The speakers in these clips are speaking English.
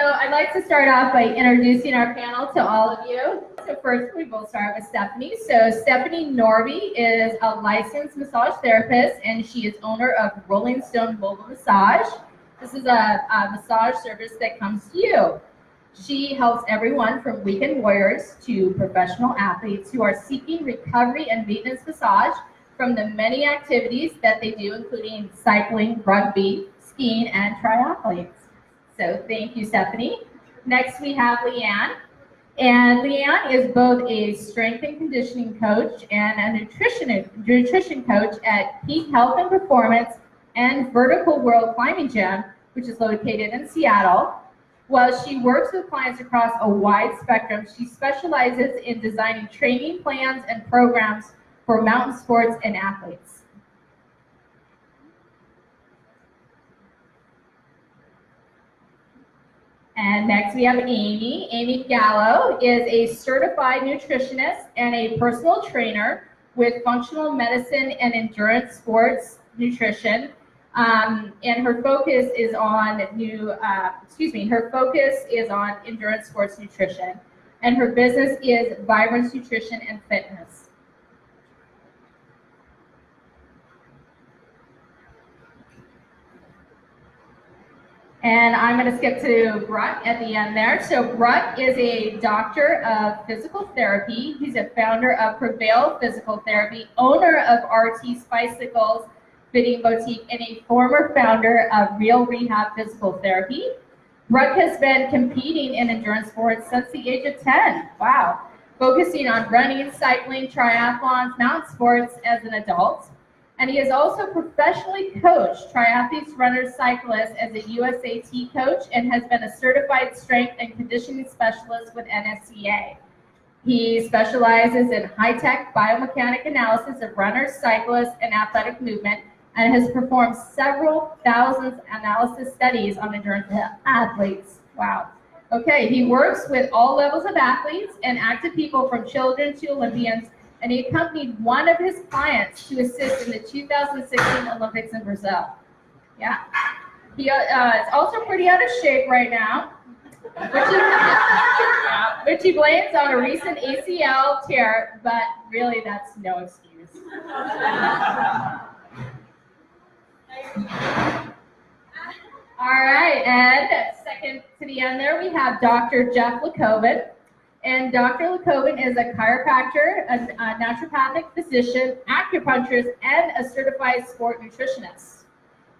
I'd like to start off by introducing our panel to all of you. So first we will start with Stephanie. So Stephanie Norby is a licensed massage therapist, and she is owner of Rolling Stone Mobile Massage. This is a massage service that comes to you. She helps everyone from weekend warriors to professional athletes who are seeking recovery and maintenance massage from the many activities that they do, including cycling, rugby, skiing, and triathletes. So thank you, Stephanie. Next, we have Leanne. And Leanne is both a strength and conditioning coach and a nutrition coach at Peak Health and Performance and Vertical World Climbing Gym, which is located in Seattle. While she works with clients across a wide spectrum, she specializes in designing training plans and programs for mountain sports and athletes. And next we have Amy. Amy Gallo is a certified nutritionist and a personal trainer with functional medicine and endurance sports nutrition. And her focus is on endurance sports nutrition. And her business is Vibrance Nutrition and Fitness. And I'm going to skip to Brooke at the end there. So Brooke is a doctor of physical therapy. He's a founder of Prevail Physical Therapy, owner of RT Bicycles Fitting Boutique, and a former founder of Real Rehab Physical Therapy. Brooke has been competing in endurance sports since the age of 10. Wow. Focusing on running, cycling, triathlons, mountain sports as an adult. And he has also professionally coached triathletes, runners, cyclists as a USAT coach and has been a certified strength and conditioning specialist with NSCA. He specializes in high-tech biomechanic analysis of runners, cyclists, and athletic movement, and has performed several thousand analysis studies on endurance athletes. Wow. Okay, he works with all levels of athletes and active people from children to Olympians, and he accompanied one of his clients to assist in the 2016 Olympics in Brazil. Yeah. He is also pretty out of shape right now, which he blames on a recent ACL tear, but really that's no excuse. All right, and second to the end there, we have Dr. Jeff Lakoven. And Dr. Lakoven is a chiropractor, a naturopathic physician, acupuncturist, and a certified sport nutritionist.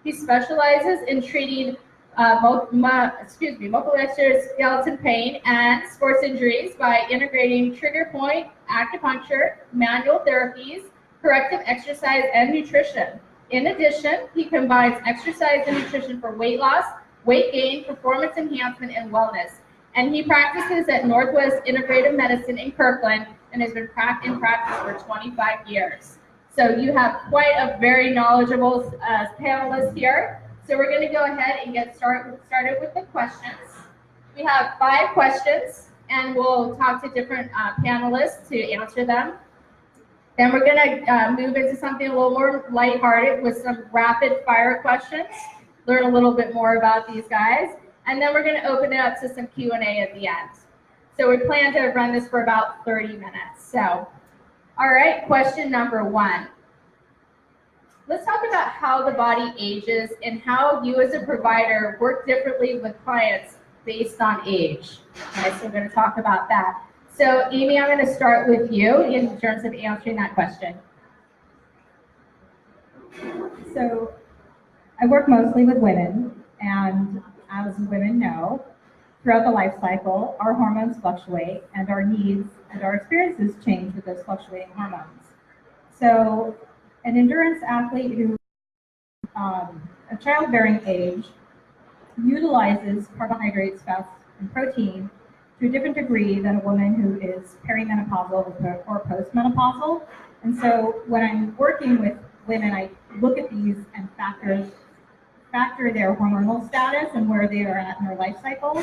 He specializes in treating musculoskeletal pain and sports injuries by integrating trigger point, acupuncture, manual therapies, corrective exercise, and nutrition. In addition, he combines exercise and nutrition for weight loss, weight gain, performance enhancement, and wellness. And he practices at Northwest Integrative Medicine in Kirkland and has been in practice for 25 years. So you have quite a very knowledgeable panelist here. So we're going to go ahead and get started with the questions. We have 5 questions, and we'll talk to different panelists to answer them. Then we're going to move into something a little more lighthearted with some rapid fire questions, learn a little bit more about these guys. And then we're going to open it up to some Q&A at the end. So we plan to run this for about 30 minutes. So, all right, question number 1. Let's talk about how the body ages and how you as a provider work differently with clients based on age. Okay, so we're going to talk about that. So, Amy, I'm going to start with you in terms of answering that question. So, I work mostly with women, and as women know, throughout the life cycle, our hormones fluctuate and our needs and our experiences change with those fluctuating hormones. So an endurance athlete who a childbearing age utilizes carbohydrates, fats, and protein to a different degree than a woman who is perimenopausal or postmenopausal. And so when I'm working with women, I look at these and factor their hormonal status and where they are at in their life cycle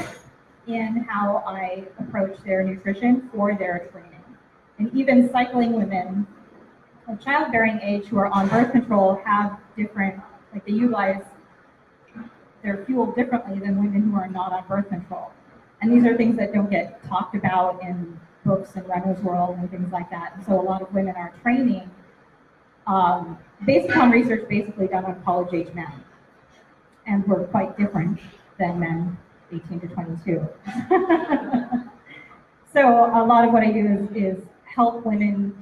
in how I approach their nutrition for their training. And even cycling women of childbearing age who are on birth control have different, like they utilize they're fueled differently than women who are not on birth control. And these are things that don't get talked about in books and runner's world and things like that. And so a lot of women are training based upon research basically done on college-age men. And we're quite different than men 18 to 22. So a lot of what I do is help women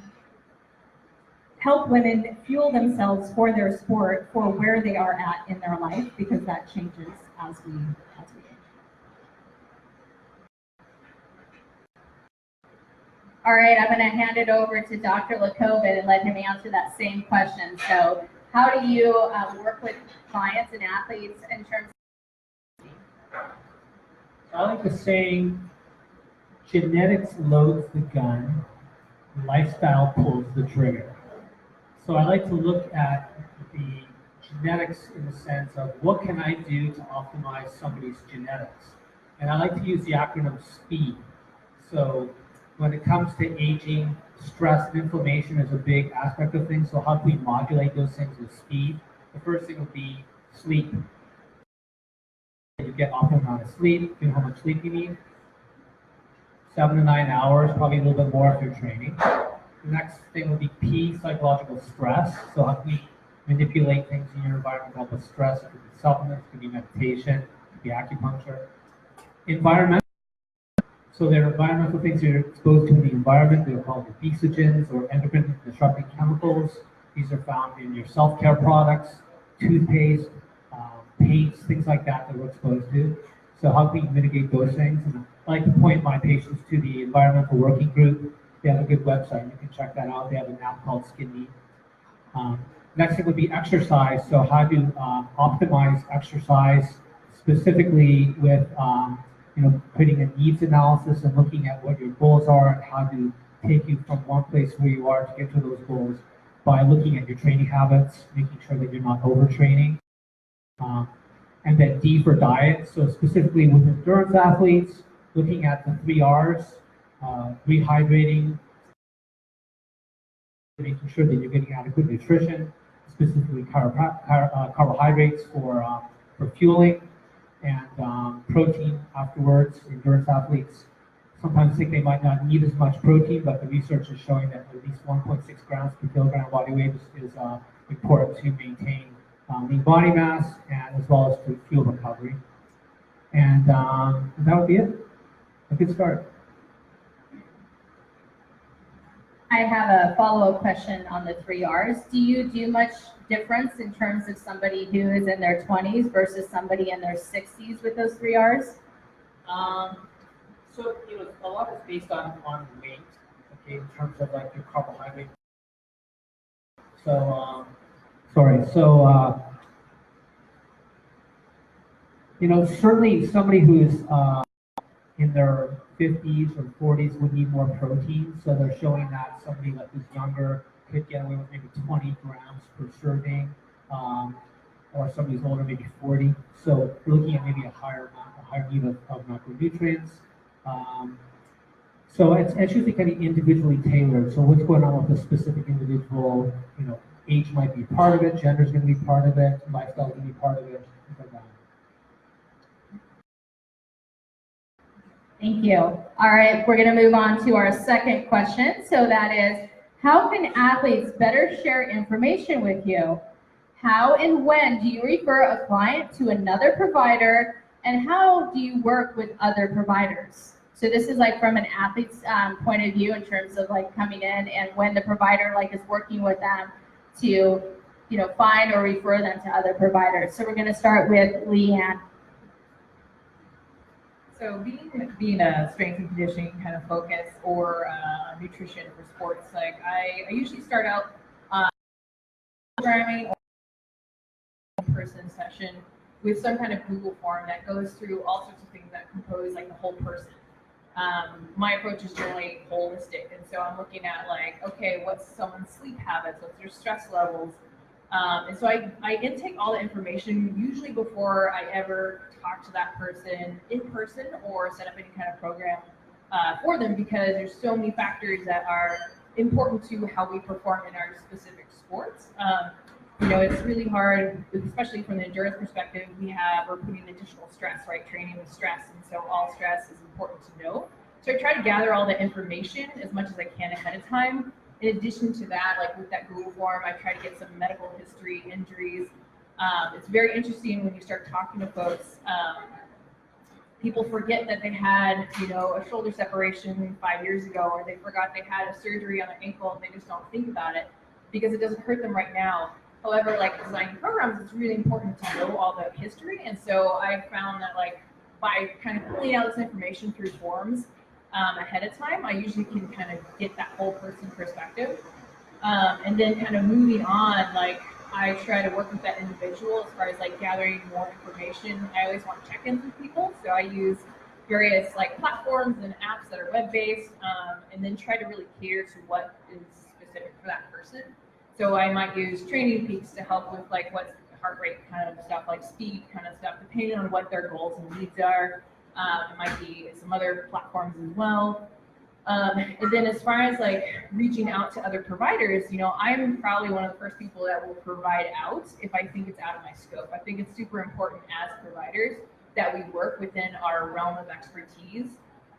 fuel themselves for their sport, for where they are at in their life, because that changes as we age. All right, I'm going to hand it over to Dr. LaCoven and let him answer that same question. So how do you work with clients and athletes in terms of... I like the saying, genetics loads the gun, lifestyle pulls the trigger. So I like to look at the genetics in the sense of what can I do to optimize somebody's genetics. And I like to use the acronym SPEED. So when it comes to aging, stress and inflammation is a big aspect of things. So how do we modulate those things with speed? The first thing would be sleep. You get optimal amount of sleep, you know how much sleep you need. 7 to 9 hours, probably a little bit more if you're training. The next thing would be P, psychological stress. So how can we manipulate things in your environment to help with stress? It could be supplements, it could be meditation, it could be acupuncture. Environmental. So there are environmental things you're exposed to in the environment. They're called obesogens or endocrine disrupting chemicals. These are found in your self-care products, toothpaste, paints, things like that that we're exposed to. So how can we mitigate those things? And I like to point my patients to the environmental working group. They have a good website. You can check that out. They have an app called Skin Neat. Next thing would be exercise. So how to optimize exercise specifically with creating a needs analysis and looking at what your goals are and how to take you from one place where you are to get to those goals by looking at your training habits, making sure that you're not overtraining. And then D for diet. So specifically with endurance athletes, looking at the 3 R's, rehydrating, making sure that you're getting adequate nutrition, specifically carbohydrates for fueling, and protein afterwards. Endurance athletes sometimes think they might not need as much protein, but the research is showing that at least 1.6 grams per kilogram body weight is important to maintain lean body mass and as well as to fuel recovery. And that would be it. A good start. I have a follow-up question on the 3 R's. Do you do much difference in terms of somebody who is in their 20s versus somebody in their 60s with those 3 R's? So a lot is based on weight, okay, in terms of like your carbohydrate. So certainly somebody who's in their 50s or 40s would need more protein. So they're showing that somebody like who's younger could get away with maybe 20 grams per serving, or somebody who's older maybe 40. So we're looking at maybe a higher need of macronutrients. So it's usually kind of individually tailored. So what's going on with a specific individual, age might be part of it, gender is going to be part of it, lifestyle is going to be part of it, things like that. Thank you. All right, we're going to move on to our second question. So that is, how can athletes better share information with you? How and when do you refer a client to another provider, and how do you work with other providers? So this is like from an athlete's point of view in terms of like coming in and when the provider is working with them to find or refer them to other providers. So we're going to start with Leanne. So being a strength and conditioning kind of focus or nutrition for sports, I usually start out programming or in-person session with some kind of Google form that goes through all sorts of things that compose the whole person. My approach is generally holistic, and so I'm looking at okay, what's someone's sleep habits, what's their stress levels, and so I intake all the information usually before I ever talk to that person in person or set up any kind of program for them, because there's so many factors that are important to how we perform in our specific sports. It's really hard, especially from the endurance perspective. We're putting additional stress, right? Training with stress, and so all stress is important to know. So I try to gather all the information as much as I can ahead of time. In addition to that, like with that Google form, I try to get some medical history, injuries. It's very interesting when you start talking to folks. People forget that they had, a shoulder separation 5 years ago, or they forgot they had a surgery on their ankle, and they just don't think about it because it doesn't hurt them right now. However, like designing programs, it's really important to know all the history, and so I found that like by kind of pulling out this information through forms ahead of time, I usually can kind of get that whole person perspective, and then kind of moving on, like I try to work with that individual as far as like gathering more information. I always want check-ins with people, so I use various like platforms and apps that are web-based, and then try to really cater to what is specific for that person. So I might use Training Peaks to help with like what's heart rate kind of stuff, like speed kind of stuff, depending on what their goals and needs are. It might be some other platforms as well. And then as far as like reaching out to other providers, I'm probably one of the first people that will provide out if I think it's out of my scope. I think it's super important as providers that we work within our realm of expertise.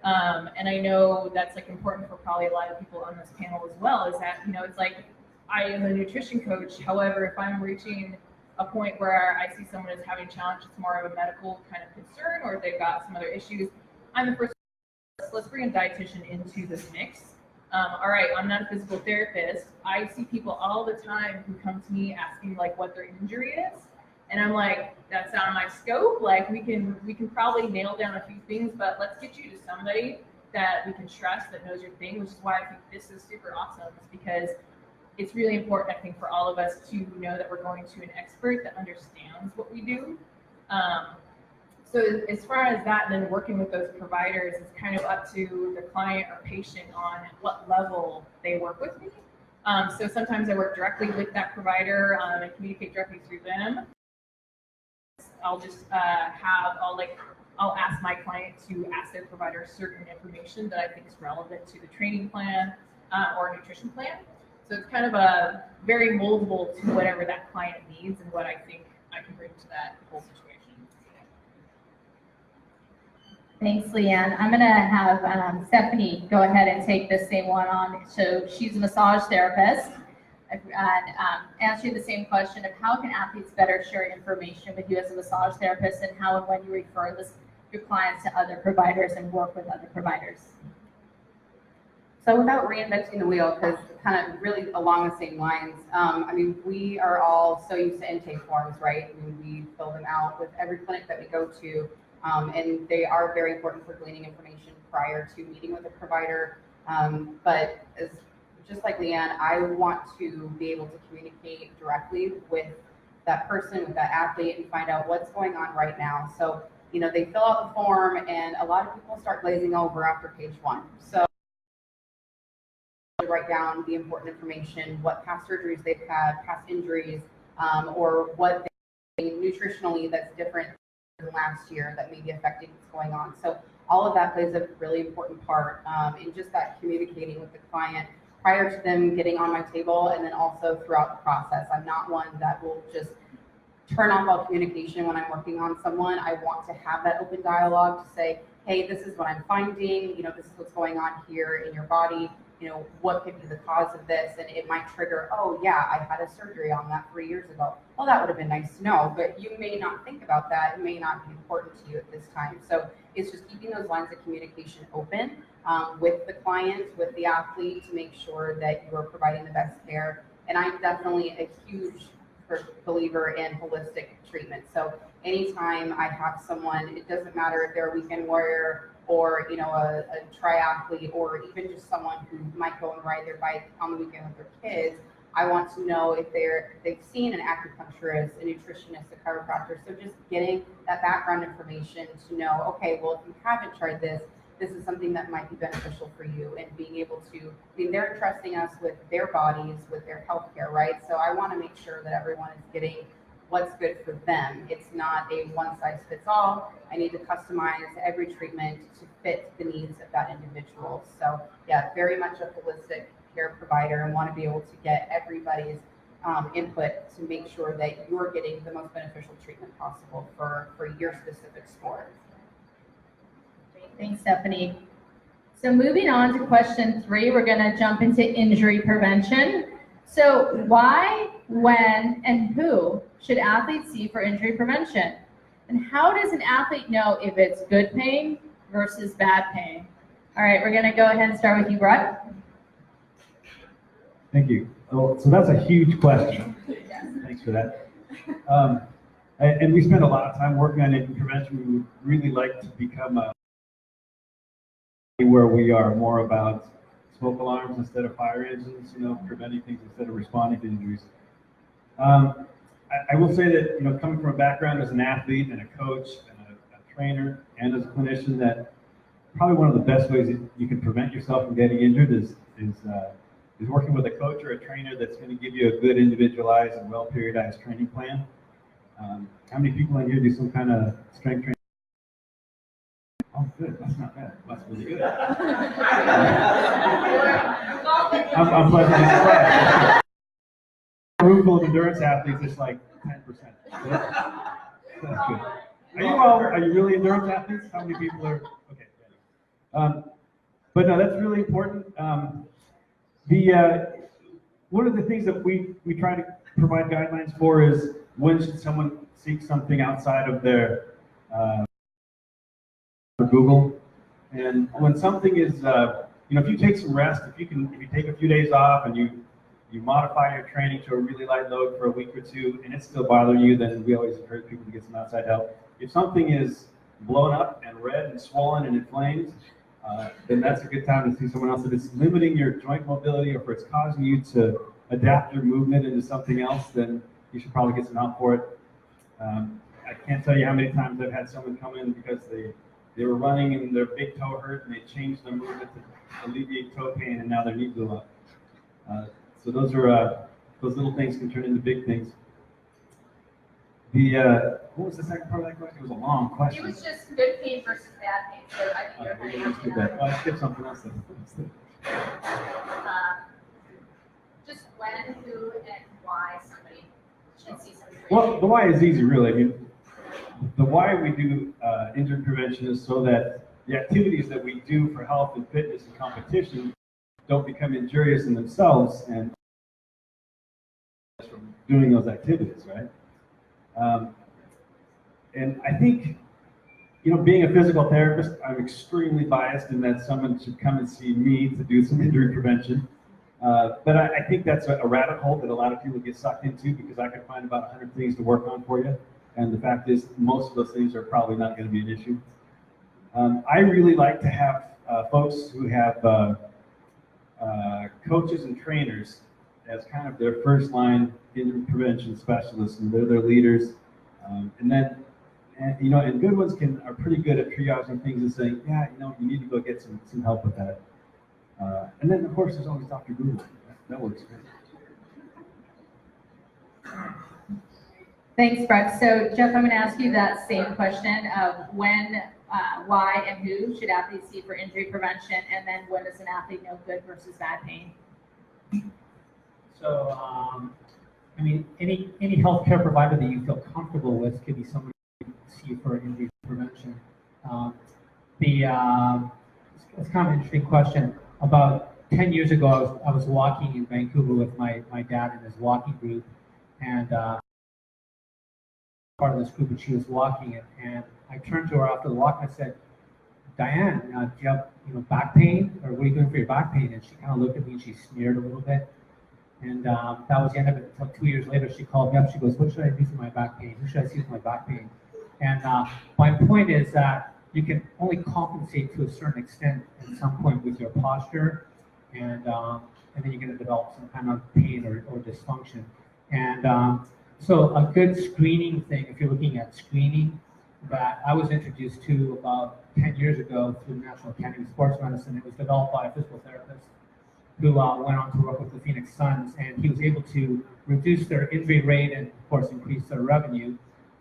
And I know that's like important for probably a lot of people on this panel as well, is that, it's like I am a nutrition coach. However, if I'm reaching a point where I see someone is having a challenge, it's more of a medical kind of concern, or if they've got some other issues, I'm the first. Let's bring a dietitian into this mix. All right, I'm not a physical therapist. I see people all the time who come to me asking like what their injury is, and I'm like, that's out of my scope. Like we can probably nail down a few things, but let's get you to somebody that we can trust, that knows your thing. Which is why I think this is super awesome, is because it's really important, I think, for all of us to know that we're going to an expert that understands what we do. So as far as that, then working with those providers, it's kind of up to the client or patient on what level they work with me. So sometimes I work directly with that provider and communicate directly through them. I'll just I'll ask my client to ask their provider certain information that I think is relevant to the training plan or nutrition plan. So it's kind of a very moldable to whatever that client needs and what I think I can bring to that whole situation. Thanks, Leanne. I'm going to have Stephanie go ahead and take this same one on. So she's a massage therapist, and answer you the same question of how can athletes better share information with you as a massage therapist, and how and when you refer your clients to other providers and work with other providers. So without reinventing the wheel, because kind of really along the same lines, we are all so used to intake forms, right? We fill them out with every clinic that we go to. And they are very important for gleaning information prior to meeting with a provider. But just like Leanne, I want to be able to communicate directly with that person, with that athlete, and find out what's going on right now. So, they fill out the form, and a lot of people start glazing over after page 1. So write down the important information, what past surgeries they've had, past injuries, or what they nutritionally that's different than last year that may be affecting what's going on. So all of that plays a really important part in just that communicating with the client prior to them getting on my table, and then also throughout the process. I'm not one that will just turn off all communication when I'm working on someone. I want to have that open dialogue to say, hey, this is what I'm finding, this is what's going on here in your body, what could be the cause of this? And it might trigger, oh yeah, I had a surgery on that 3 years ago. Well, that would have been nice to know, but you may not think about that. It may not be important to you at this time. So it's just keeping those lines of communication open with the client, with the athlete, to make sure that you are providing the best care. And I'm definitely a huge believer in holistic treatment. So anytime I have someone, it doesn't matter if they're a weekend warrior or a triathlete, or even just someone who might go and ride their bike on the weekend with their kids, I want to know if they've seen an acupuncturist, a nutritionist, a chiropractor. So just getting that background information to know, okay, well, if you haven't tried this, this is something that might be beneficial for you, and being able to, they're entrusting us with their bodies, with their healthcare, right? So I want to make sure that everyone is getting what's good for them. It's not a one size fits all. I need to customize every treatment to fit the needs of that individual. So yeah, very much a holistic care provider, and want to be able to get everybody's input to make sure that you're getting the most beneficial treatment possible for your specific sport. Great. Thanks, Stephanie. So moving on to question 3, we're going to jump into injury prevention. So why, when, and who should athletes see for injury prevention? And how does an athlete know if it's good pain versus bad pain? All right, we're going to go ahead and start with you, Brett. Thank you. So that's a huge question. Thanks for that. And we spend a lot of time working on injury prevention. We would really like to become a where we are more about smoke alarms instead of fire engines, preventing things instead of responding to injuries. I will say that, coming from a background as an athlete and a coach and a trainer and as a clinician, that probably one of the best ways that you can prevent yourself from getting injured is working with a coach or a trainer that's going to give you a good individualized and well-periodized training plan. How many people in here do some kind of strength training? Oh, good. That's not bad. That's really good. I'm pleasantly surprised. A room full of endurance athletes, it's like 10%. That's good. Are you really endurance athletes? How many people are? Okay. But no, that's really important. One of the things that we try to provide guidelines for is when should someone seek something outside of their Google, and when something is, if you take some rest, if you take a few days off and you modify your training to a really light load for a week or two, and it's still bothering you, then we always encourage people to get some outside help. If something is blown up and red and swollen and inflamed, then that's a good time to see someone else. If it's limiting your joint mobility or if it's causing you to adapt your movement into something else, then you should probably get some help for it. I can't tell you how many times I've had someone come in because they were running and their big toe hurt and they changed their movement to alleviate toe pain and now their knee blew up. So those little things can turn into big things. What was the second part of that question? It was a long question. It was just good pain versus bad pain. So I think you're Skip that. I skipped something else. just when, who, and why somebody should see somebody. Well, the why is easy, really. I mean, the why we do injury prevention is so that the activities that we do for health and fitness and competition don't become injurious in themselves and from doing those activities, right? And I think, being a physical therapist, I'm extremely biased in that someone should come and see me to do some injury prevention. But I think that's a rabbit hole that a lot of people get sucked into because I can find about 100 things to work on for you. And the fact is, most of those things are probably not going to be an issue. I really like to have folks who have coaches and trainers as kind of their first line injury prevention specialists, and they're their leaders. And good ones are pretty good at triaging things and saying, yeah, you need to go get some help with that. And then, of course, there's always Dr. Google. That works great. Thanks, Brett. So, Jeff, I'm going to ask you that same question of when, why, and who should athletes see for injury prevention, and then when does an athlete know good versus bad pain? So, any healthcare provider that you feel comfortable with could be someone you see for injury prevention. It's kind of an interesting question. About 10 years ago, I was walking in Vancouver with my dad and his walking group, and part of this group, and she was walking, and I turned to her after the walk and I said, Diane, do you have back pain, or what are you doing for your back pain? And she kind of looked at me and she sneered a little bit. And that was the end of it until 2 years later, she called me up. She goes, what should I do for my back pain? Who should I see for my back pain? And my point is that you can only compensate to a certain extent at some point with your posture, and then you're going to develop some kind of pain or dysfunction. And so a good screening thing, if you're looking at screening, that I was introduced to about 10 years ago through the National Academy of Sports Medicine. It was developed by a physical therapist who went on to work with the Phoenix Suns, and he was able to reduce their injury rate and, of course, increase their revenue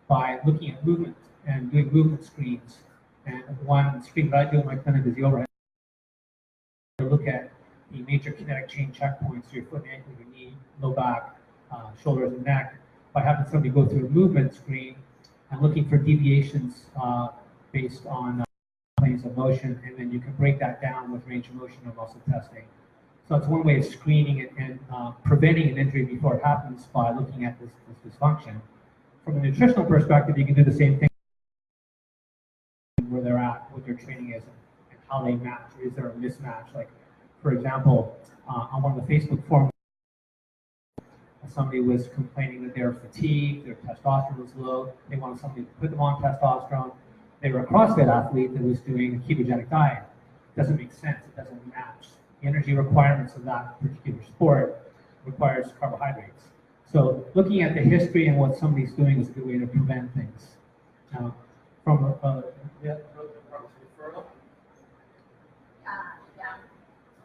by looking at movement and doing movement screens. And one screen that I do in my clinic is the overhead. To look at the major kinetic chain checkpoints, your foot, ankle, your knee, low back, shoulders and neck, by having somebody go through a movement screen and looking for deviations based on planes of motion, and then you can break that down with range of motion and muscle testing. So it's one way of screening it and preventing an injury before it happens by looking at this dysfunction. From a nutritional perspective, you can do the same thing where they're at, what their training is, and how they match. Is there a mismatch? Like, for example, on one of the Facebook forums, somebody was complaining that they were fatigued, their testosterone was low, they wanted somebody to put them on testosterone. They were a CrossFit athlete that was doing a ketogenic diet. It doesn't make sense, it doesn't match. The energy requirements of that particular sport requires carbohydrates. So looking at the history and what somebody's doing is a good way to prevent things. Now, from Yeah.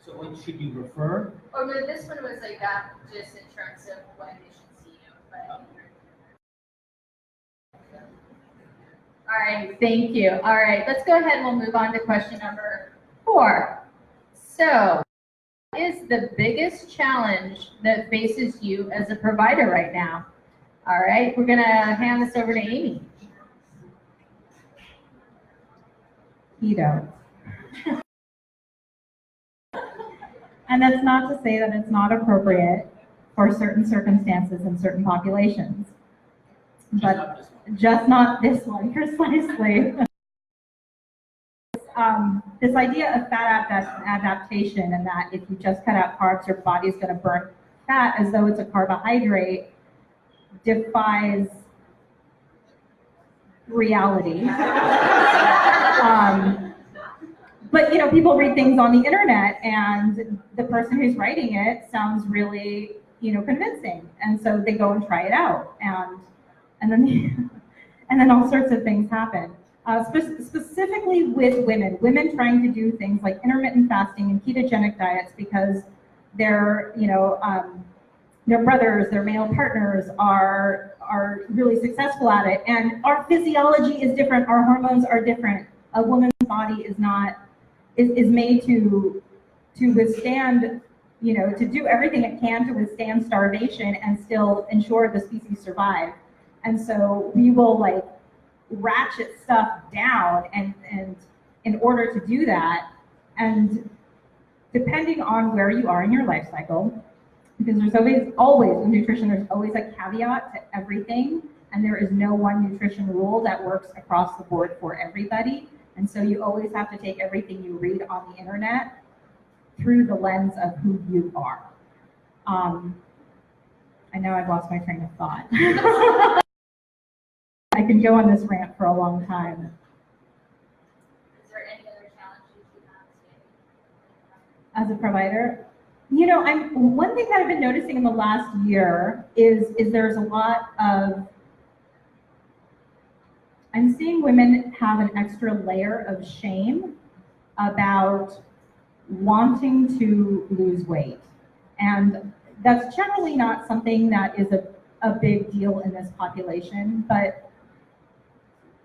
so when should you refer? Or no, this one was like that, just in terms of when they should see you. But... All right, thank you. All right, let's go ahead and we'll move on to question number 4. So, what is the biggest challenge that faces you as a provider right now? All right, we're gonna hand this over to Amy. Keto. And that's not to say that it's not appropriate for certain circumstances and certain populations, but just not this one precisely. This idea of fat adaptation, and that if you just cut out carbs, your body's going to burn fat as though it's a carbohydrate, defies reality. But people read things on the internet, and the person who's writing it sounds really, convincing, and so they go and try it out, and then all sorts of things happen. Specifically with women trying to do things like intermittent fasting and ketogenic diets because their brothers, their male partners are really successful at it, and our physiology is different, our hormones are different. A woman's body is made to withstand, to do everything it can to withstand starvation and still ensure the species survive. And so we will ratchet stuff down and in order to do that. And depending on where you are in your life cycle, because there's always with nutrition, there's always a caveat to everything, and there is no one nutrition rule that works across the board for everybody. And so you always have to take everything you read on the internet through the lens of who you are. I know I've lost my train of thought. I can go on this rant for a long time. Is there any other challenges you have As a provider, one thing that I've been noticing in the last year is there's a lot of, I'm seeing women have an extra layer of shame about wanting to lose weight. And that's generally not something that is a big deal in this population, but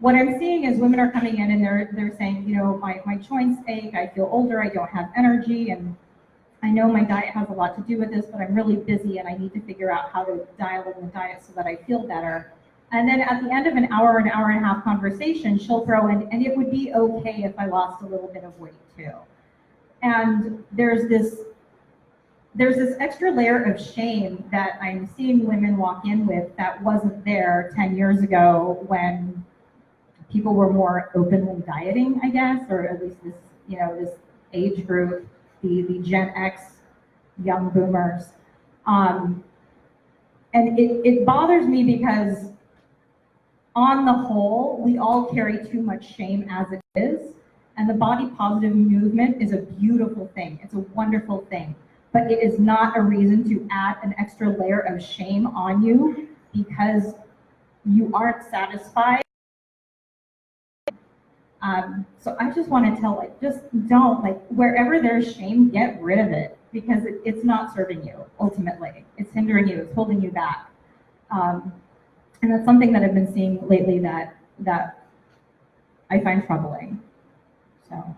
what I'm seeing is women are coming in and they're saying, my joints ache, I feel older, I don't have energy, and I know my diet has a lot to do with this, but I'm really busy and I need to figure out how to dial in the diet so that I feel better. And then at the end of an hour and a half conversation, she'll throw in, and it would be okay if I lost a little bit of weight too. And there's this extra layer of shame that I'm seeing women walk in with that wasn't there 10 years ago when people were more openly dieting, I guess, or at least this age group, the Gen X young boomers. And it bothers me because on the whole, we all carry too much shame as it is, and the body positive movement is a beautiful thing. It's a wonderful thing, but it is not a reason to add an extra layer of shame on you because you aren't satisfied. So I just want to tell, just don't, wherever there's shame, get rid of it, because it's not serving you, ultimately. It's hindering you, it's holding you back. And that's something that I've been seeing lately that I find troubling. So.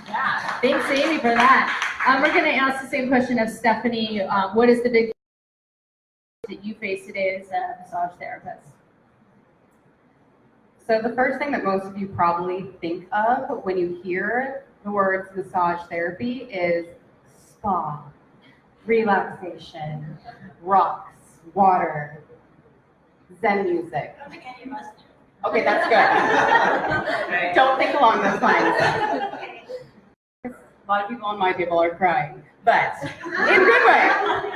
Yeah, thanks Amy for that. We're going to ask the same question of Stephanie. What is the big that you face today as a massage therapist? So the first thing that most of you probably think of when you hear the words massage therapy is spa, relaxation, rocks, water, Zen music. I don't think any of us do. Okay, that's good. Don't think along those lines. A lot of people on my table are crying, but in a good way.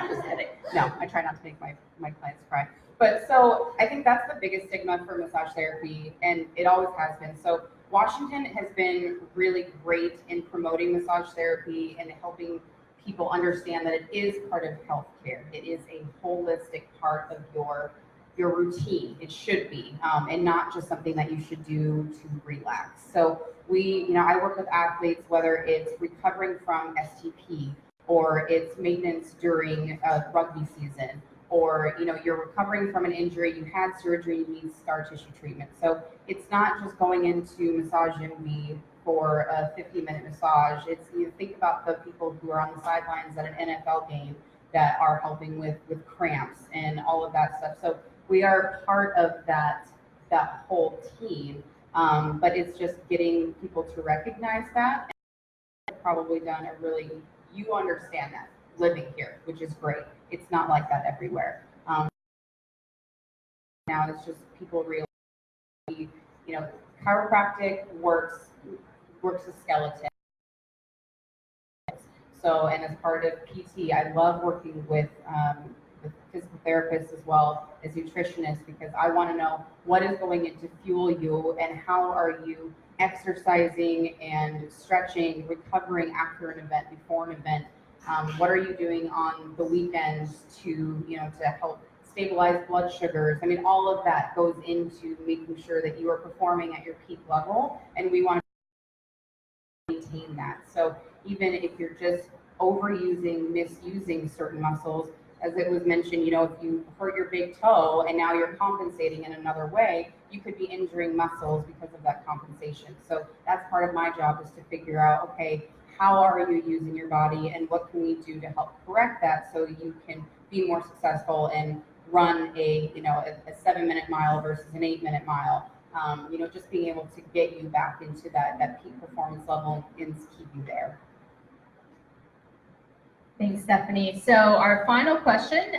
Just kidding. No, I try not to make my clients cry. But so I think that's the biggest stigma for massage therapy, and it always has been. So Washington has been really great in promoting massage therapy and helping people understand that it is part of healthcare. It is a holistic part of your routine. It should be, and not just something that you should do to relax. So I work with athletes, whether it's recovering from STP or it's maintenance during rugby season, or you're recovering from an injury, you had surgery, you need scar tissue treatment. So it's not just going into Massage MD for a 50-minute massage. It's, you think about the people who are on the sidelines at an NFL game that are helping with cramps and all of that stuff. So we are part of that whole team, but it's just getting people to recognize that. And probably done a really, you understand that living here, which is great. It's not like that everywhere. Now it's just people realize, chiropractic works the skeleton. So, and as part of PT, I love working with physical therapists as well as nutritionists, because I want to know what is going in to fuel you and how are you exercising and stretching, recovering after an event, before an event. What are you doing on the weekends to help stabilize blood sugars? I mean, all of that goes into making sure that you are performing at your peak level, and we want to maintain that. So even if you're just overusing, misusing certain muscles, as it was mentioned, if you hurt your big toe and now you're compensating in another way, you could be injuring muscles because of that compensation. So that's part of my job, is to figure out, okay, how are you using your body and what can we do to help correct that so you can be more successful and run a 7-minute mile versus an 8-minute mile. Just being able to get you back into that peak performance level and keep you there. Thanks, Stephanie. So our final question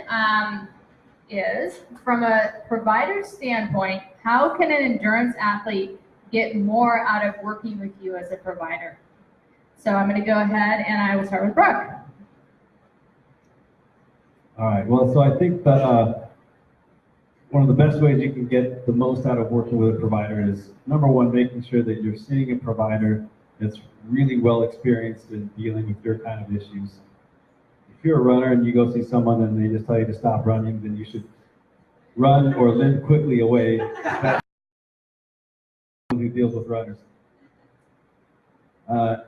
is, from a provider standpoint, how can an endurance athlete get more out of working with you as a provider? So I'm going to go ahead and I will start with Brooke. All right, well, so I think that one of the best ways you can get the most out of working with a provider is, number one, making sure that you're seeing a provider that's really well experienced in dealing with your kind of issues. If you're a runner and you go see someone and they just tell you to stop running, then you should run or limp quickly away. That's who deals with runners. I'm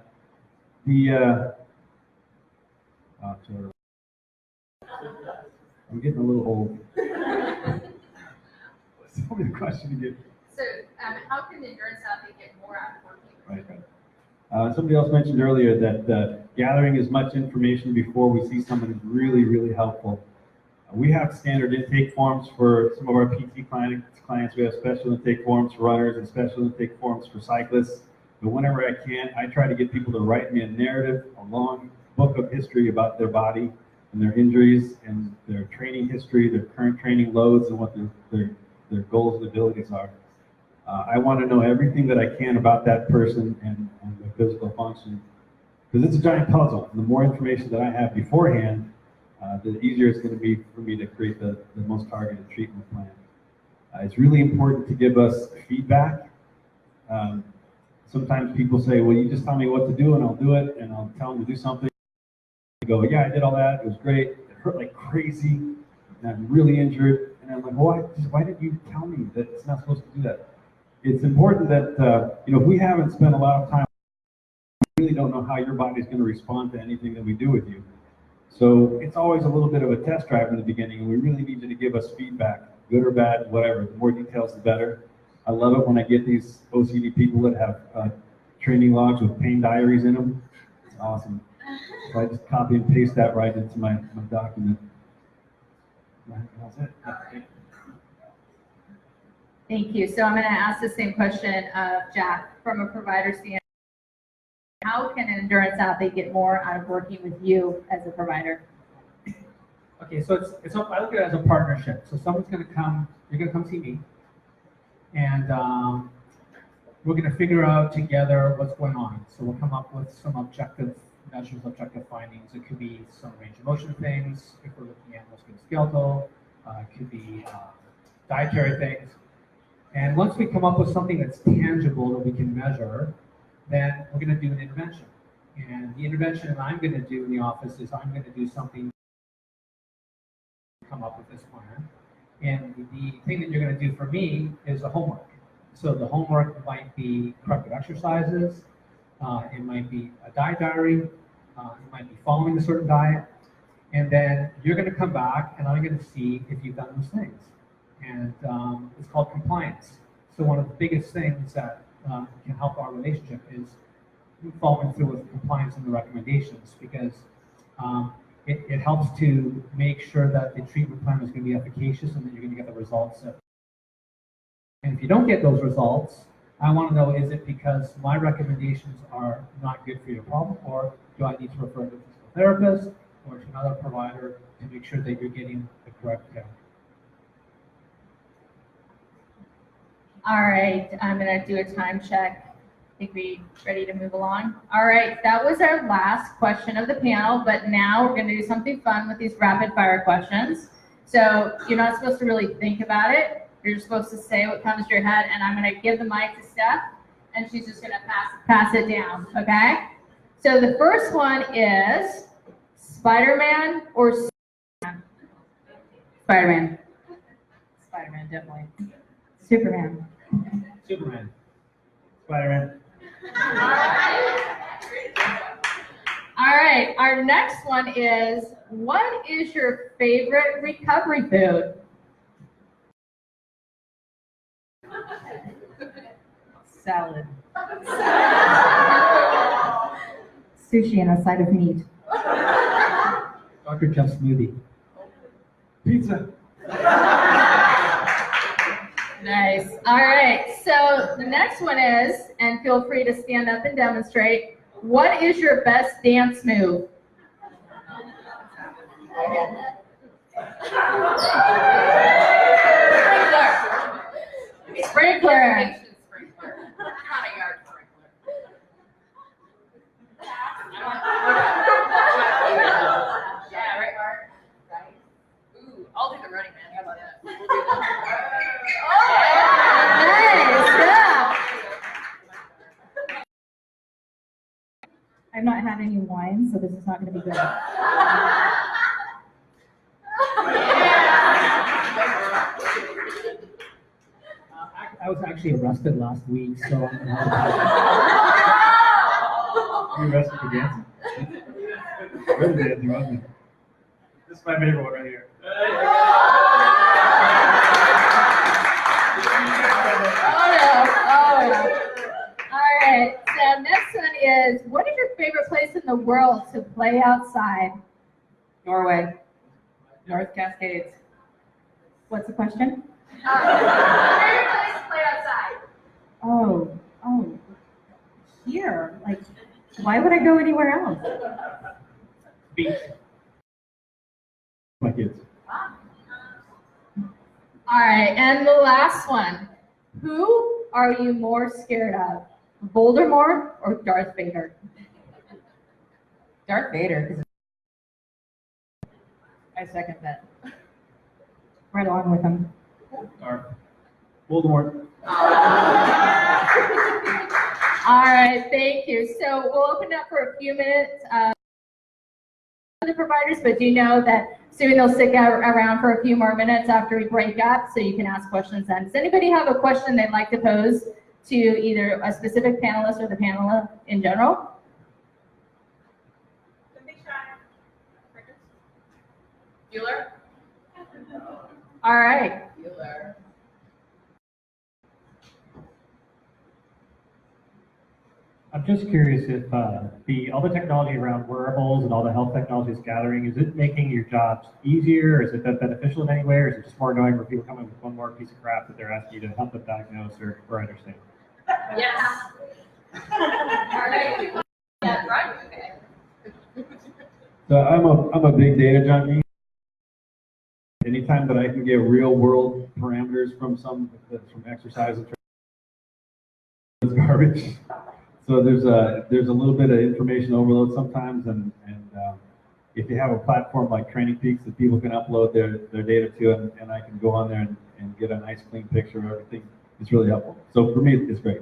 getting a little old. Tell me the question again. So how can the endurance athlete get more out of working with you? Right. Somebody else mentioned earlier that gathering as much information before we see someone is really, really helpful. We have standard intake forms for some of our PT clients. We have special intake forms for runners and special intake forms for cyclists. But whenever I can, I try to get people to write me a narrative, a long book of history about their body and their injuries and their training history, their current training loads, and what their goals and abilities are. I want to know everything that I can about that person and their physical function, because it's a giant puzzle. And the more information that I have beforehand, the easier it's going to be for me to create the most targeted treatment plan. It's really important to give us feedback. Sometimes people say, well, you just tell me what to do and I'll do it, and I'll tell them to do something. I go, yeah, I did all that. It was great. It hurt like crazy. And I'm really injured. And I'm like, why did you tell me that it's not supposed to do that? It's important that, if we haven't spent a lot of time, we really don't know how your body's going to respond to anything that we do with you. So it's always a little bit of a test drive in the beginning, and we really need you to give us feedback, good or bad, whatever. The more details, the better. I love it when I get these OCD people that have training logs with pain diaries in them. It's awesome. So I just copy and paste that right into my document. That's it. Thank you. So I'm going to ask the same question of Jack from a provider standpoint. How can an endurance athlete get more out of working with you as a provider? Okay, so I look at it as a partnership. So someone's going to come, you're going to come see me, and we're going to figure out together what's going on. So we'll come up with some objective measures, objective findings. It could be some range of motion things, if we're looking at musculoskeletal, it could be dietary things. And once we come up with something that's tangible that we can measure, then we're going to do an intervention. And the intervention that I'm going to do in the office is I'm going to do something to come up with this plan. And the thing that you're going to do for me is the homework. So the homework might be corrective exercises, it might be a diet diary, it might be following a certain diet, and then you're going to come back and I'm going to see if you've done those things. And it's called compliance. So one of the biggest things that can help our relationship is following through with compliance and the recommendations, because it helps to make sure that the treatment plan is going to be efficacious and that you're going to get the results. And if you don't get those results, I want to know, is it because my recommendations are not good for your problem, or do I need to refer to a physical therapist or to another provider to make sure that you're getting the correct care? All right, I'm going to do a time check. I think we're ready to move along. All right, that was our last question of the panel, but now we're going to do something fun with these rapid fire questions. So you're not supposed to really think about it. You're just supposed to say what comes to your head, and I'm going to give the mic to Steph, and she's just going to pass it down, okay? So the first one is Spider-Man or Superman? Spider-Man. Spider-Man, definitely. Superman. Superman. Spider-Man. All right, our next one is, what is your favorite recovery food? Salad. Sushi and a side of meat. Dr. Jeff smoothie. Pizza. Nice. All right, so the next one is, and feel free to stand up and demonstrate, what is your best dance move? Sprinkler. Not a yard sprinkler. Yeah, right, Mark? Right. Ooh, I'll do the running man. How about that? We'll do Nice, yeah. I've not had any wine, so this is not going to be good. I was actually arrested last week, so You arrested for dancing? Good dancing, wasn't it? This is my favorite one right here. All right, so next one is, what is your favorite place in the world to play outside? Norway. North Cascades. What's the question? Favorite place to play outside? Oh, here. Like, why would I go anywhere else? beach. My kids. All right, and the last one. Who are you more scared of, Voldemort or Darth Vader? Darth Vader. I second that. Right along with them. Or Voldemort. All right, thank you. So we'll open up for a few minutes for the providers, but do know that soon they'll stick around for a few more minutes after we break up, so you can ask questions then. Does anybody have a question they'd like to pose to either a specific panelist or the panel in general? Bueller? All right. I'm just curious if all the technology around wearables and all the health technology is gathering, is it making your jobs easier? Is it beneficial in any way, or is it just more annoying where people come in with one more piece of crap that they're asking you to help them diagnose or understand? Yes. All right. Yeah, right. Okay. So I'm a big data junkie. Anytime that I can get real world parameters from from exercise and training, it's garbage. So there's a little bit of information overload sometimes, and if you have a platform like Training Peaks that people can upload their data to, and I can go on there and get a nice clean picture of everything, it's really helpful. So for me, it's great.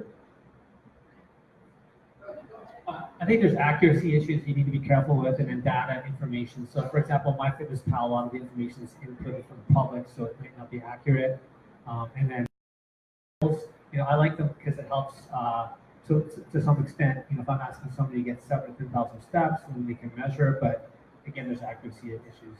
I think there's accuracy issues you need to be careful with, and then data information. So, for example, MyFitnessPal, a lot of the information is inputted from the public, so it might not be accurate. And then, I like them because it helps to some extent. If I'm asking somebody to get 7,000 to 10,000 steps, then they can measure it. But again, there's accuracy issues.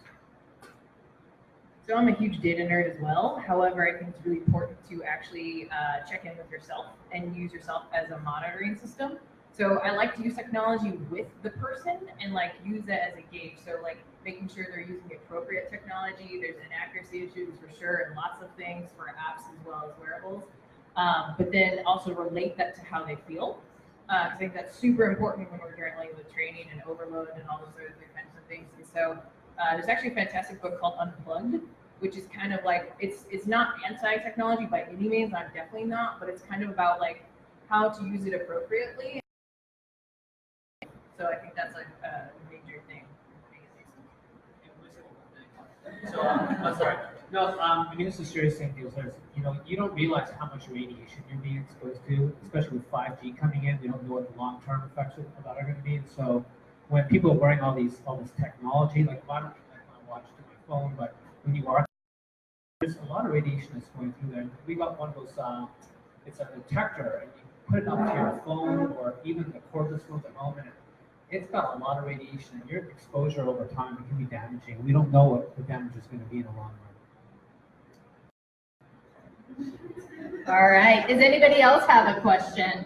So I'm a huge data nerd as well. However, I think it's really important to actually check in with yourself and use yourself as a monitoring system. So I like to use technology with the person and use it as a gauge. So making sure they're using the appropriate technology. There's inaccuracy issues for sure, and lots of things for apps as well as wearables. But then also relate that to how they feel. I think that's super important when we're dealing with training and overload and all those other kinds of things. And so there's actually a fantastic book called Unplugged, which is kind of it's not anti-technology by any means. I'm definitely not, but it's kind of about how to use it appropriately. So I think that's a major thing. So, I'm sorry. No, I mean, this is serious thing. You don't realize how much radiation you're being exposed to, especially with 5G coming in. We don't know what the long-term effects of that are going to be. And so, when people are wearing all this technology, I don't want to watch to my phone, but when you are, there's a lot of radiation that's going through there. We got one of those. It's a detector, and you put it up to your phone or even the cordless phones at home, and it's got a lot of radiation, and your exposure over time can be damaging. We don't know what the damage is going to be in the long run. All right. Does anybody else have a question?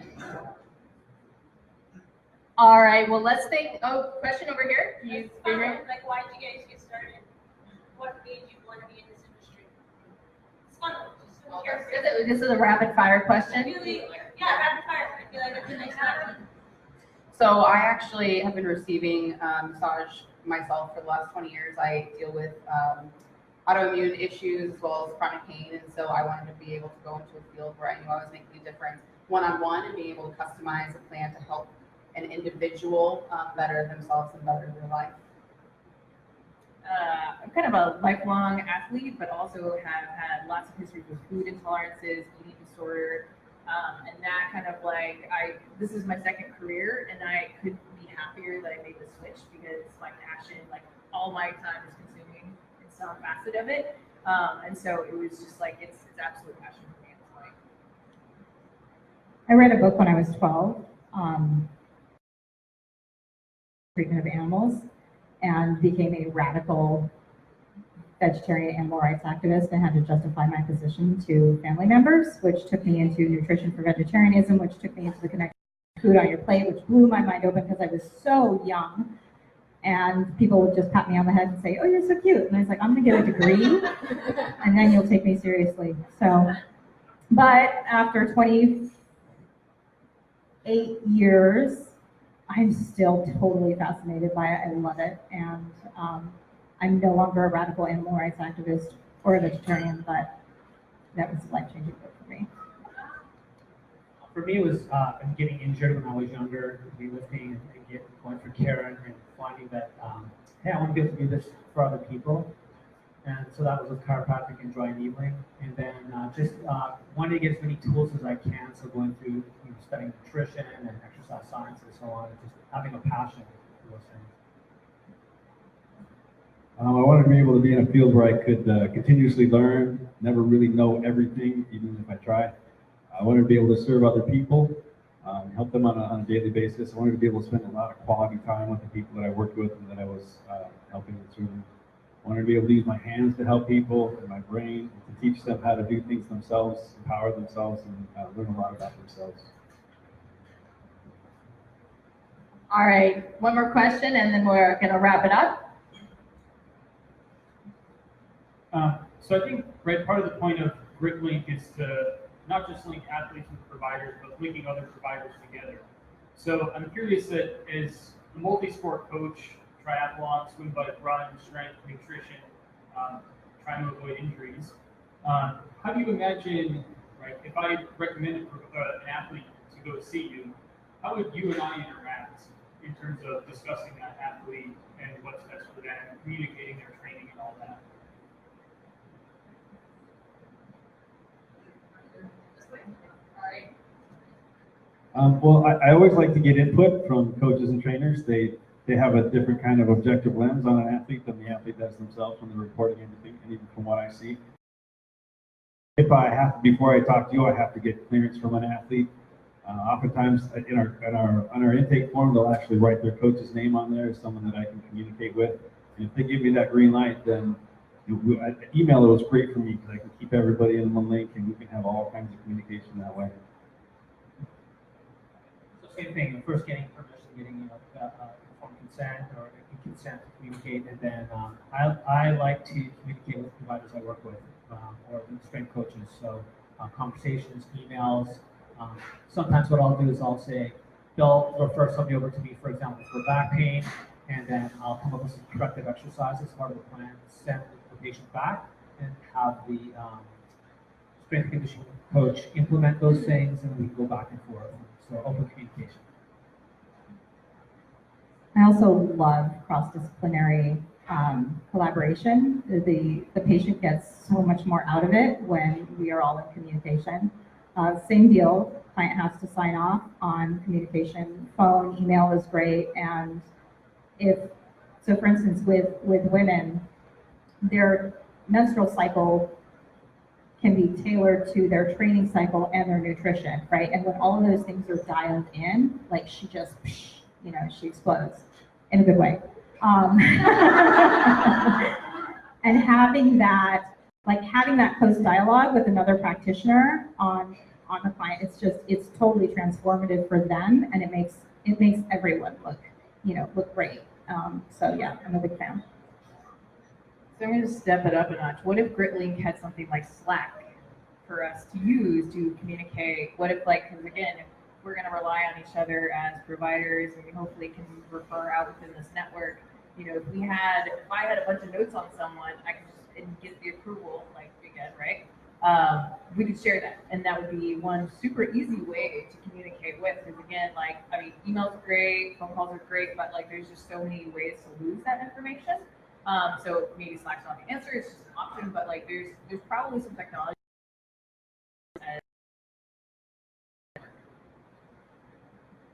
All right. Well, let's think. Oh, question over here. You figure? Why did you guys get started? What made you want to be in this industry? It's fun. This is a rapid fire question. Really, yeah, rapid fire. I feel like it's a nice time. So I actually have been receiving massage myself for the last 20 years. I deal with autoimmune issues as well as chronic pain, and so I wanted to be able to go into a field where I knew I was making a difference one-on-one and being able to customize a plan to help an individual better themselves and better their life. I'm kind of a lifelong athlete, but also have had lots of histories with food intolerances, eating disorder, and that kind of this is my second career, and I couldn't be happier that I made the switch because my passion, all my time is consuming in some facet of it, and so it was just it's absolute passion for me at this point. I read a book when I was 12, treatment of animals, and became a radical vegetarian animal rights activist. I had to justify my position to family members, which took me into nutrition for vegetarianism, which took me into the connection of food on your plate, which blew my mind open because I was so young. And people would just pat me on the head and say, "Oh, you're so cute." And I was like, "I'm gonna get a degree and then you'll take me seriously." So, but after 28 years, I'm still totally fascinated by it. I love it. And I'm no longer a radical animal rights activist or a vegetarian, but that was a life-changing book for me. For me, it was getting injured when I was younger, weightlifting, and going for care and finding that, hey, I want to be able to do this for other people. And so that was with chiropractic and dry needling. And then just wanting to get as many tools as I can. So going through studying nutrition and exercise science and so on, and just having a passion for those things. I wanted to be able to be in a field where I could continuously learn, never really know everything, even if I tried. I wanted to be able to serve other people, help them on a daily basis. I wanted to be able to spend a lot of quality time with the people that I worked with and that I was helping with serving. I wanted to be able to use my hands to help people and my brain to teach them how to do things themselves, empower themselves, and learn a lot about themselves. All right, one more question and then we're gonna wrap it up. So I think, right, part of the point of GritLink is to not just link athletes with providers, but linking other providers together. So I'm curious that as a multi-sport coach, triathlon, swim, bike, run, strength, nutrition, trying to avoid injuries, how do you imagine, right, if I recommended an athlete to go see you, how would you and I interact in terms of discussing that athlete and what's best for them, communicating their training and all that? Well, I always like to get input from coaches and trainers. They have a different kind of objective lens on an athlete than the athlete does themselves when they're reporting anything, and even from what I see. If I have, before I talk to you, I have to get clearance from an athlete. Oftentimes on our intake form, they'll actually write their coach's name on there as someone that I can communicate with. And if they give me that green light, then email was great for me because I can keep everybody in one link and we can have all kinds of communication that way. So same thing, first getting permission, getting informed consent or consent to communicate, and then I like to communicate with providers I work with or strength coaches. So conversations, emails. Sometimes what I'll do is I'll say they'll refer somebody over to me, for example, for back pain, and then I'll come up with some corrective exercises as part of the plan, send the patient back, and have the strength conditioning coach implement those things, and we go back and forth. So open communication. I also love cross-disciplinary collaboration. The patient gets so much more out of it when we are all in communication. Same deal, client has to sign off on communication. Phone, email is great, and so for instance, with women, their menstrual cycle can be tailored to their training cycle and their nutrition, right? And when all of those things are dialed in, like she just, she explodes in a good way. And having that close dialogue with another practitioner on the client, it's totally transformative for them, and it makes everyone look great. So yeah, I'm a big fan. So I'm going to step it up a notch. What if GritLink had something like Slack for us to use to communicate? What if, because again, if we're going to rely on each other as providers, and we hopefully can refer out within this network, if I had a bunch of notes on someone, I could just get the approval, again, right? We could share that, and that would be one super easy way to communicate with. Because again, emails are great, phone calls are great, but there's just so many ways to lose that information. So maybe Slack's not the answer; it's just an option. But there's probably some technology.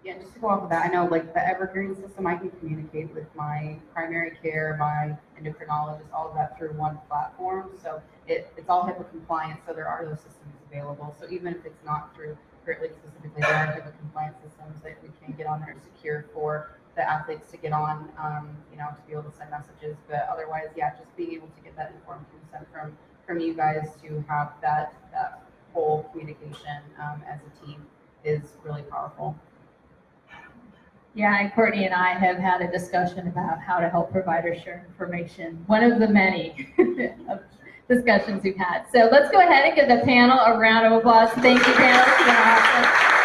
Yeah, just to go off of that, I know the Evergreen system, I can communicate with my primary care, my endocrinologist, all of that through one platform. So it's all HIPAA compliant, so there are those systems available. So even if it's not through GritLink specifically, there are HIPAA compliant systems that we can get on there secure for the athletes to get on, to be able to send messages. But otherwise, yeah, just being able to get that informed consent from you guys to have that whole communication as a team is really powerful. Yeah, and Courtney and I have had a discussion about how to help providers share information. One of the many discussions we've had. So let's go ahead and give the panel a round of applause. Thank you, panel. It's been awesome.